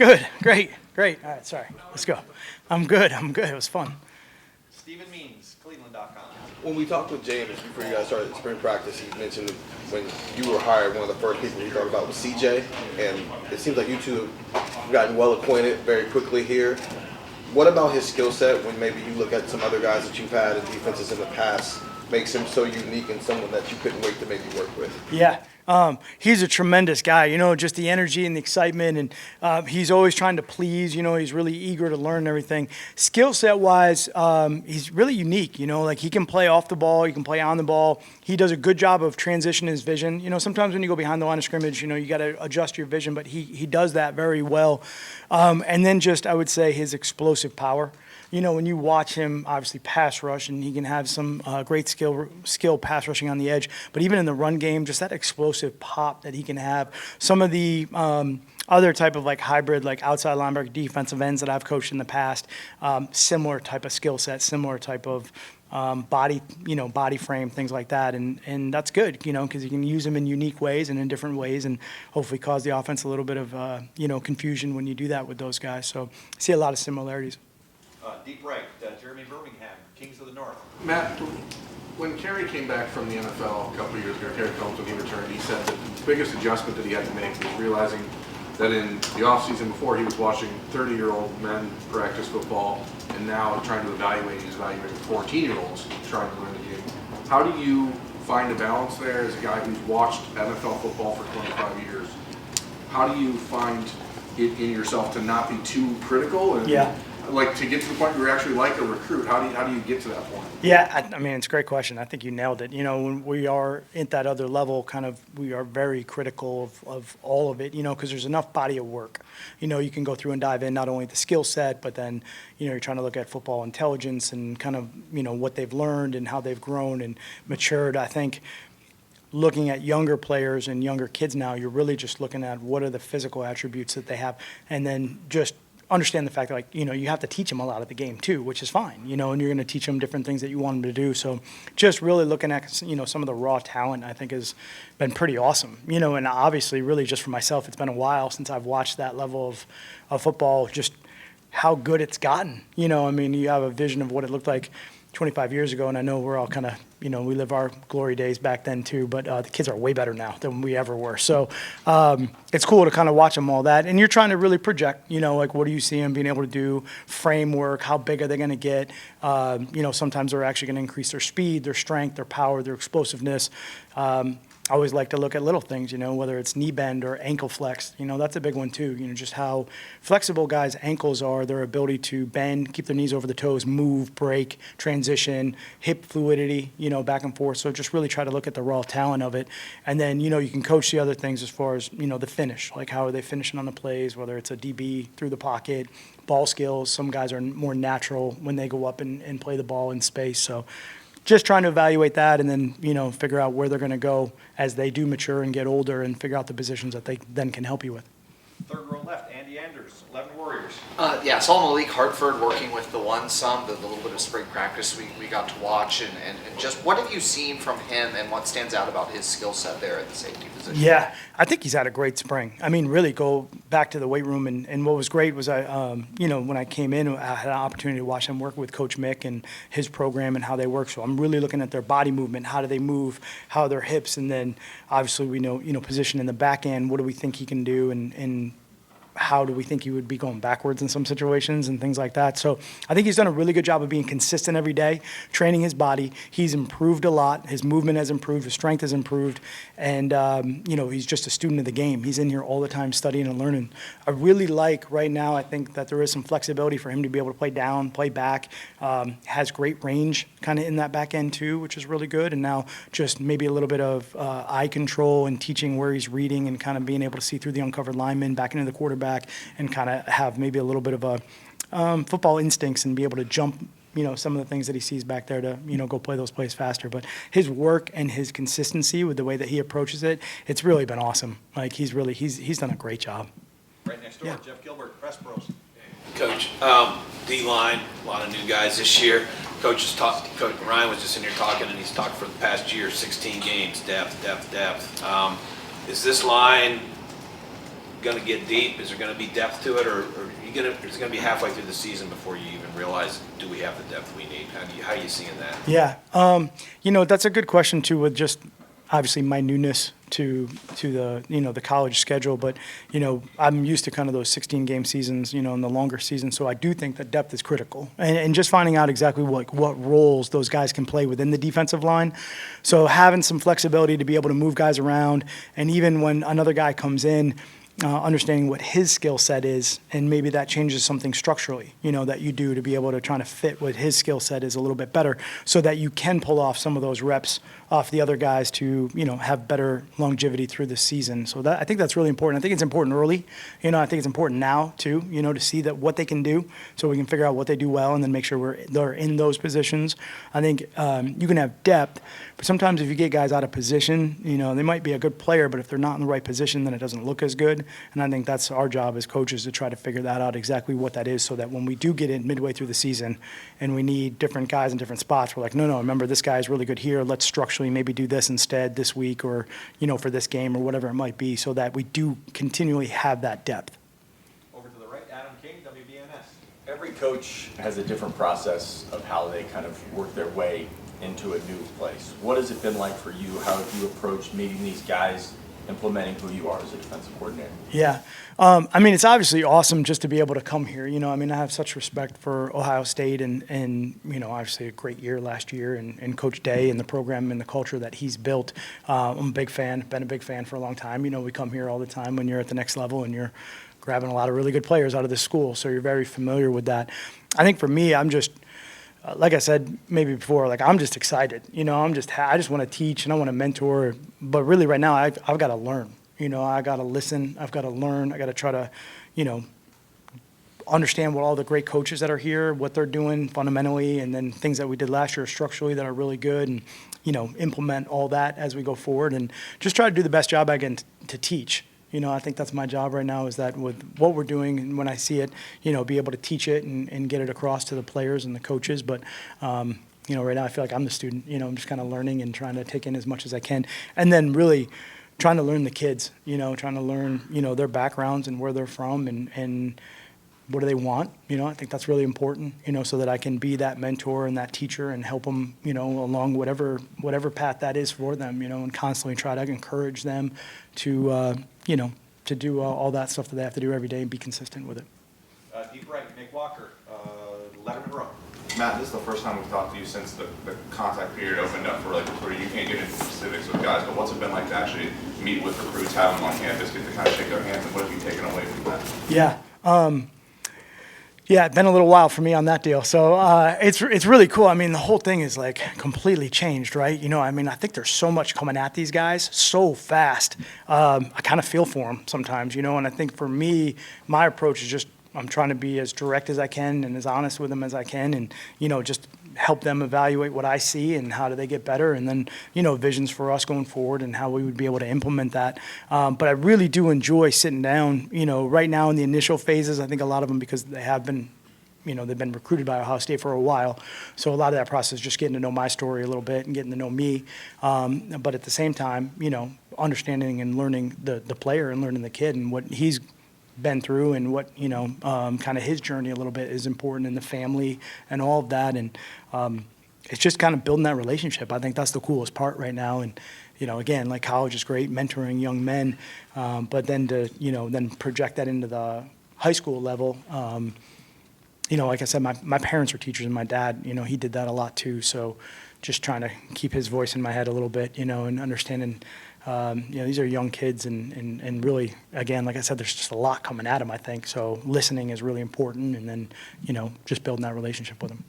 Good. Great. Great. All right. Sorry. Let's go. I'm good. It was fun. Stephen Means, Cleveland.com. When we talked with James before you guys started spring practice, he mentioned when you were hired, one of the first people he thought about was CJ, and it seems like you two have gotten well acquainted very quickly here. What about his skill set, when maybe you look at some other guys that you've had in defenses in the past, makes him so unique and someone that you couldn't wait to maybe work with? Yeah. He's a tremendous guy, just the energy and the excitement, and he's always trying to please, he's really eager to learn everything. Skill set wise, he's really unique, like he can play off the ball, he can play on the ball. He does a good job of transitioning his vision. Sometimes when you go behind the line of scrimmage, you got to adjust your vision, but he does that very well. And then just, I would say, his explosive power. When you watch him, obviously pass rush, and he can have some great skill pass rushing on the edge. But even in the run game, just that explosive pop that he can have. Some of the other type of like hybrid, like outside linebacker defensive ends that I've coached in the past, similar type of skill set, similar type of body frame, things like that. And that's good, because you can use them in unique ways and in different ways, and hopefully cause the offense a little bit of confusion when you do that with those guys. So I see a lot of similarities. Deep right, Jeremy Birmingham, Kings of the North. Matt, when Kerry came back from the NFL a couple of years ago, Kerry Combs, when he returned, he said that the biggest adjustment that he had to make was realizing that in the offseason before he was watching 30-year-old men practice football, and now he's evaluating 14-year-olds trying to learn the game. How do you find a balance there as a guy who's watched NFL football for 25 years? How do you find it in yourself to not be too critical and like to get to the point where you're actually like a recruit? How do you get to that point? Yeah, I mean, it's a great question. I think you nailed it. When we are at that other level, we are very critical of all of it, because there's enough body of work. You can go through and dive in not only the skill set, but then, you're trying to look at football intelligence and what they've learned and how they've grown and matured. I think looking at younger players and younger kids now, you're really just looking at what are the physical attributes that they have, and then just understand the fact that, you have to teach them a lot of the game too, which is fine, and you're going to teach them different things that you want them to do. So just really looking at, some of the raw talent, I think has been pretty awesome, and obviously really just for myself, it's been a while since I've watched that level of football, just how good it's gotten. You have a vision of what it looked like 25 years ago, and I know we're all kind of, we live our glory days back then too, but the kids are way better now than we ever were. So it's cool to kind of watch them all that. And you're trying to really project, like what do you see them being able to do, framework, how big are they going to get? Sometimes they're actually going to increase their speed, their strength, their power, their explosiveness. I always like to look at little things, whether it's knee bend or ankle flex. That's a big one too. Just how flexible guys' ankles are, their ability to bend, keep their knees over the toes, move, break, transition, hip fluidity, back and forth. So just really try to look at the raw talent of it. And then, you can coach the other things as far as, the finish, like how are they finishing on the plays, whether it's a DB through the pocket, ball skills. Some guys are more natural when they go up and play the ball in space. So just trying to evaluate that and then, figure out where they're going to go as they do mature and get older and figure out the positions that they then can help you with. Third row left, Andy Anders, 11 Warriors. Saw Malik Hartford working with the one the little bit of spring practice we got to watch, and just what have you seen from him and what stands out about his skill set there at the safety position? Yeah, I think he's had a great spring. I mean, really go back to the weight room, and what was great was when I came in, I had an opportunity to watch him work with Coach Mick and his program and how they work. So I'm really looking at their body movement, how do they move, how are their hips, and then obviously we know, position in the back end, what do we think he can do, and how do we think he would be going backwards in some situations and things like that. So I think he's done a really good job of being consistent every day, training his body. He's improved a lot. His movement has improved. His strength has improved. And, he's just a student of the game. He's in here all the time studying and learning. I really like right now, I think that there is some flexibility for him to be able to play down, play back, has great range kind of in that back end too, which is really good. And now just maybe a little bit of eye control and teaching where he's reading and kind of being able to see through the uncovered lineman back into the quarterback and kind of have maybe a little bit of a football instincts and be able to jump, some of the things that he sees back there to, go play those plays faster. But his work and his consistency with the way that he approaches it, it's really been awesome. Like he's done a great job. Right next door, Jeff Gilbert, Press Pros. Coach, D-line, a lot of new guys this year. Coach Ryan was just in here talking, and he's talked for the past year, 16 games, depth. Is this line gonna get deep? Is there gonna be depth to it, or is it gonna be halfway through the season before you even realize, do we have the depth we need? How are you seeing that? Yeah, that's a good question too, with just obviously my newness to the, the college schedule. But, I'm used to kind of those 16-game seasons, and the longer seasons. So I do think that depth is critical. And just finding out exactly what roles those guys can play within the defensive line. So having some flexibility to be able to move guys around. And even when another guy comes in, understanding what his skill set is, and maybe that changes something structurally, that you do to be able to try to fit what his skill set is a little bit better, so that you can pull off some of those reps off the other guys to, have better longevity through the season. So I think that's really important. I think it's important early. I think it's important now too, to see that what they can do, so we can figure out what they do well and then make sure they're in those positions. I think you can have depth, but sometimes if you get guys out of position, they might be a good player, but if they're not in the right position, then it doesn't look as good. And I think that's our job as coaches, to try to figure that out, exactly what that is, so that when we do get in midway through the season and we need different guys in different spots, we're like, no, remember, this guy is really good here. Let's structurally maybe do this instead this week, or, for this game, or whatever it might be, so that we do continually have that depth. Over to the right, Adam King, WBNS. Every coach has a different process of how they kind of work their way into a new place. What has it been like for you? How have you approached meeting these guys, implementing who you are as a defensive coordinator? Yeah. It's obviously awesome just to be able to come here. I have such respect for Ohio State and obviously a great year last year, and Coach Day and the program and the culture that he's built. I'm a big fan, been a big fan for a long time. We come here all the time when you're at the next level and you're grabbing a lot of really good players out of this school, so you're very familiar with that. I think for me, I'm just, like I said maybe before, like I'm just excited. I just want to teach and I want to mentor, but really right now I've got to learn. I got to listen, I've got to learn, I got to try to, understand what all the great coaches that are here, what they're doing fundamentally, and then things that we did last year structurally that are really good, and, implement all that as we go forward, and just try to do the best job I can to teach. I think that's my job right now, is that with what we're doing, and when I see it, be able to teach it and get it across to the players and the coaches. But, right now I feel like I'm the student. I'm just kind of learning and trying to take in as much as I can. And then really trying to learn the kids, trying to learn, their backgrounds and where they're from, and what do they want. I think that's really important, so that I can be that mentor and that teacher and help them, along whatever path that is for them, and constantly try to encourage them to, to do all that stuff that they have to do every day and be consistent with it. Deep right, Nick Walker, Letterman Row. Matt, this is the first time we've talked to you since the contact period opened up for recruiting. You can't get into specifics with guys, but what's it been like to actually meet with recruits, have them on campus, get to kind of shake their hands, and what have you taken away from that? Yeah. Yeah, it's been a little while for me on that deal. So it's really cool. The whole thing is like completely changed, right? I think there's so much coming at these guys so fast. I kind of feel for them sometimes, and I think for me, my approach is just, I'm trying to be as direct as I can and as honest with them as I can, and, just help them evaluate what I see and how do they get better, and then, visions for us going forward and how we would be able to implement that. But I really do enjoy sitting down, right now in the initial phases. I think a lot of them, because they have been, they've been recruited by Ohio State for a while. So a lot of that process is just getting to know my story a little bit and getting to know me. But at the same time, understanding and learning the player and learning the kid and what he's been through, and what kind of his journey a little bit is important, in the family and all of that. And it's just kind of building that relationship. I think that's the coolest part right now. And again, like college is great, mentoring young men, but then to then project that into the high school level. Like I said, my parents are teachers, and my dad, he did that a lot too. So just trying to keep his voice in my head a little bit, and understanding these are young kids, and really, again, like I said, there's just a lot coming at them, I think. So listening is really important, and then, just building that relationship with them.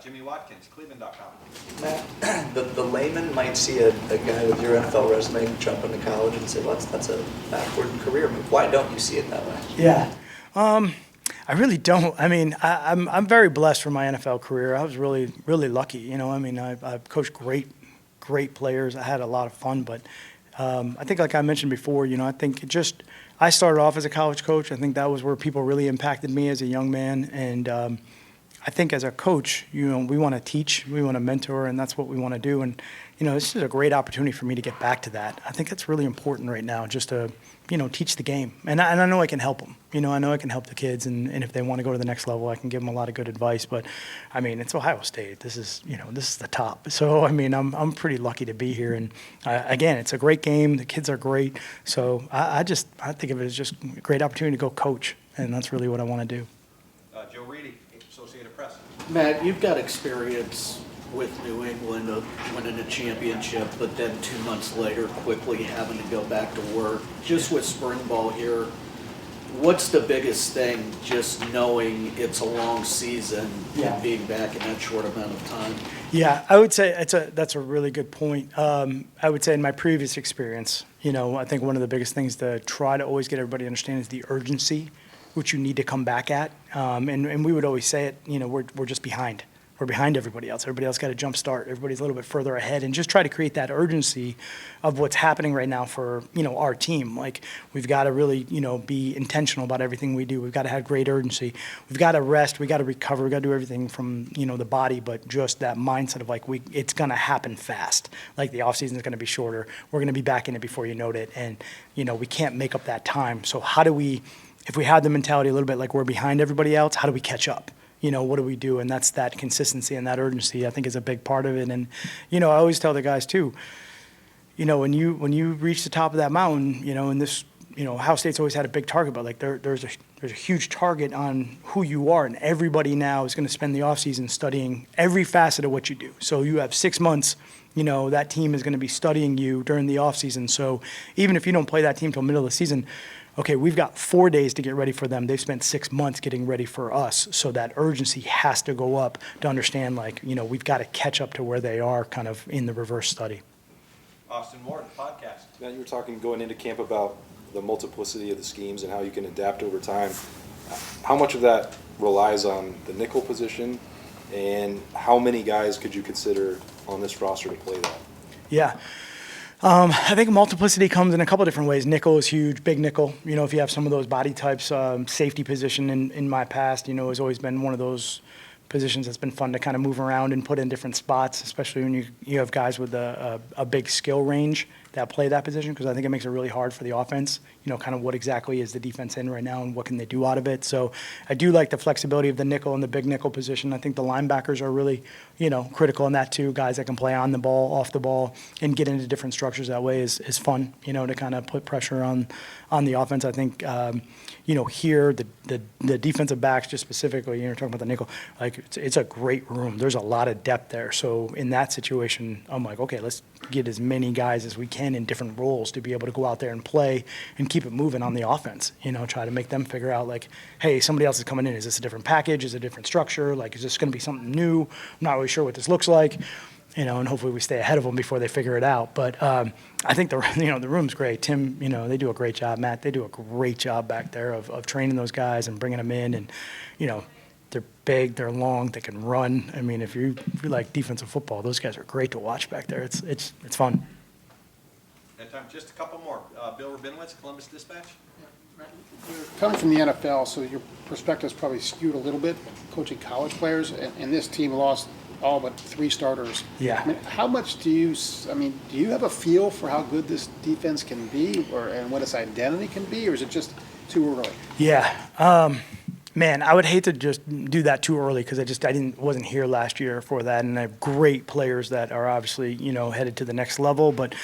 Jimmy Watkins, Cleveland.com. Matt, the layman might see a guy with your NFL resume jump into college and say, well, that's a backward career move. Why don't you see it that way? Yeah. I really don't. I'm very blessed for my NFL career. I was really, really lucky. I've coached great players. I had a lot of fun, but I think, like I mentioned before, I think I started off as a college coach. I think that was where people really impacted me as a young man, and I think as a coach, we want to teach, we want to mentor, and that's what we want to do. And, this is a great opportunity for me to get back to that. I think that's really important right now, just to, teach the game. And I know I can help them. I know I can help the kids, and if they want to go to the next level, I can give them a lot of good advice. But, I mean, it's Ohio State. This is the top. So, I mean, I'm pretty lucky to be here. And, again, it's a great game. The kids are great. So I think of it as just a great opportunity to go coach, and that's really what I want to do. Joe Reedy, Associated Press. Matt, you've got experience with New England of winning a championship, but then 2 months later quickly having to go back to work. Just with spring ball here, what's the biggest thing, just knowing it's a long season and being back in that short amount of time? Yeah, I would say that's a really good point. I would say in my previous experience, I think one of the biggest things to try to always get everybody to understand is the urgency which you need to come back at. And we would always say it, we're just behind. We're behind everybody else. Everybody else got a jump start. Everybody's a little bit further ahead, and just try to create that urgency of what's happening right now for, our team. Like, we've got to really, be intentional about everything we do. We've got to have great urgency. We've got to rest. We got to recover. We got to do everything from, the body, but just that mindset of like, it's going to happen fast. Like, the off season is going to be shorter. We're going to be back in it before you know it. And, we can't make up that time. So how do we, if we have the mentality a little bit like we're behind everybody else, how do we catch up? What do we do? And that's that consistency and that urgency, I think, is a big part of it. And, I always tell the guys too, when you reach the top of that mountain, and this, Ohio State's always had a big target, but like there's a huge target on who you are, and everybody now is going to spend the offseason studying every facet of what you do. So you have 6 months, that team is going to be studying you during the offseason. So even if you don't play that team till middle of the season, okay, we've got 4 days to get ready for them. They've spent 6 months getting ready for us. So that urgency has to go up to understand, like, we've got to catch up to where they are kind of in the reverse study. Austin Ward, podcast. Now, you were talking going into camp about the multiplicity of the schemes and how you can adapt over time. How much of that relies on the nickel position, and how many guys could you consider on this roster to play that? Yeah. I think multiplicity comes in a couple different ways. Nickel is huge, big nickel. If you have some of those body types, safety position in my past, has always been one of those positions that's been fun to kind of move around and put in different spots, especially when you have guys with a big skill range that play that position, because I think it makes it really hard for the offense, kind of what exactly is the defense in right now and what can they do out of it. So I do like the flexibility of the nickel and the big nickel position. I think the linebackers are really, critical in that too. Guys that can play on the ball, off the ball, and get into different structures that way is fun, to kind of put pressure on the offense. I think, here, the defensive backs just specifically, you're talking about the nickel, like it's a great room. There's a lot of depth there. So in that situation, I'm like, okay, let's get as many guys as we can in different roles to be able to go out there and play and keep it moving on the offense, try to make them figure out like, hey, somebody else is coming in. Is this a different package? Is it a different structure? Like, is this going to be something new? I'm not really sure what this looks like, and hopefully we stay ahead of them before they figure it out. But I think the room's great. Tim, they do a great job. Matt, they do a great job back there of training those guys and bringing them in. And, they're big, they're long, they can run. I mean, if you like defensive football, those guys are great to watch back there. It's fun. That time, just a couple more. Bill Rabinowitz, Columbus Dispatch. You're coming from the NFL, so your perspective is probably skewed a little bit, coaching college players, and this team lost all but 3 starters. Yeah. I mean, how much do you have a feel for how good this defense can be, and what its identity can be, or is it just too early? Yeah. Man, I would hate to just do that too early because wasn't here last year for that, and I have great players that are obviously headed to the next level. But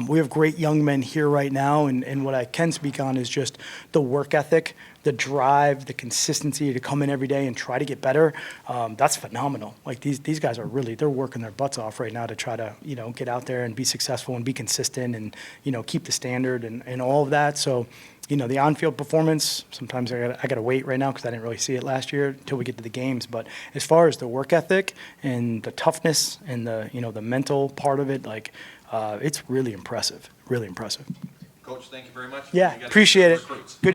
we have great young men here right now, and what I can speak on is just the work ethic, the drive, the consistency to come in every day and try to get better. That's phenomenal. Like these guys are they're working their butts off right now to try to get out there and be successful and be consistent and keep the standard and all of that. So. The on-field performance, sometimes I got to wait right now because I didn't really see it last year until we get to the games. But as far as the work ethic and the toughness and the mental part of it, like it's really impressive, really impressive. Coach, thank you very much. Yeah, You guys are appreciate it. recruits. Good.